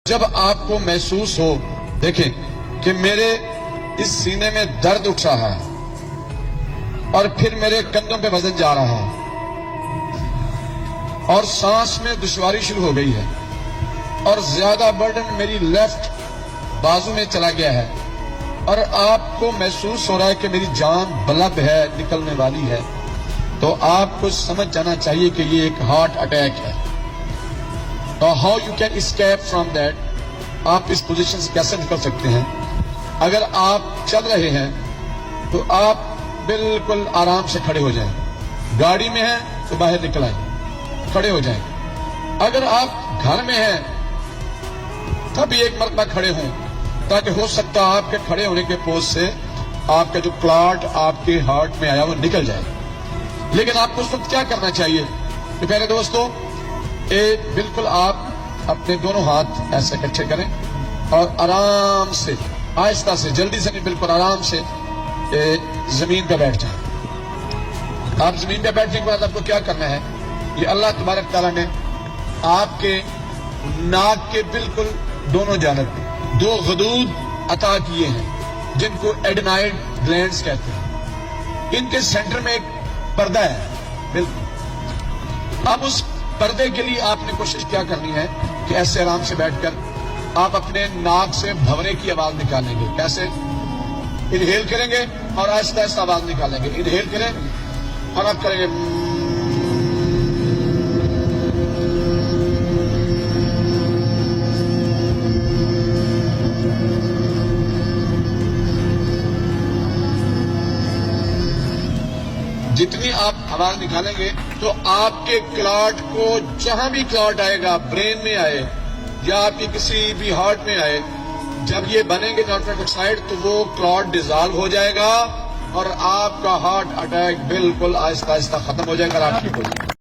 जब आपको महसूस हो, देखें कि मेरे इस सीने में दर्द उठ रहा है और फिर मेरे कंधों पे वजन जा रहा है और सांस में दुश्वारी शुरू हो गई है और ज्यादा बर्डन मेरी लेफ्ट बाजू में चला गया है और आपको महसूस हो रहा है कि मेरी जान बलब है, निकलने वाली है, तो आपको समझ जाना चाहिए कि ये एक हार्ट अटैक है। तो how you can escape from that, आप इस पोजीशन से कैसे निकल सकते हैं? अगर आप चल रहे हैं तो आप बिल्कुल आराम से खड़े हो जाएं। गाड़ी में हैं तो बाहर निकल आए, खड़े हो जाएं। अगर आप घर में हैं तभी एक मरतबा खड़े हों, ताकि हो सकता है आपके खड़े होने के पोज से आपका जो क्लॉट आपके हार्ट में आया वो निकल जाए। लेकिन आपको उस वक्त क्या करना चाहिए? तो पहले दोस्तों, बिल्कुल आप अपने दोनों हाथ ऐसे इकट्ठे करें और आराम से, आहिस्ता से, जल्दी से नहीं, बिल्कुल आराम से जमीन पे बैठ जाएं। आप जमीन पे बैठने के बाद आपको क्या करना है? ये अल्लाह तबारक तआला ने आपके नाक के बिल्कुल दोनों जानब दो गदूद अता किए हैं, जिनको एडेनाइड ग्लैंड्स कहते हैं। इनके सेंटर में एक पर्दा है बिल्कुल। अब उस पर्दे के लिए आपने कोशिश क्या करनी है कि ऐसे आराम से बैठकर आप अपने नाक से भंवरे की आवाज निकालेंगे। कैसे? इनहेल करेंगे और आहिस्ता आहिस्ता आवाज निकालेंगे। इनहेल करें और आप करेंगे जितनी आप आवाज निकालेंगे तो आपके क्लॉट को, जहां भी क्लॉट आएगा, ब्रेन में आए या आपके किसी भी हार्ट में आए, जब ये बनेंगे नाइट्रस ऑक्साइड तो वो क्लॉट डिजॉल्व हो जाएगा और आपका हार्ट अटैक बिल्कुल आहिस्ता आहिस्ता खत्म हो जाएगा, आप ठीक हो जाएंगे।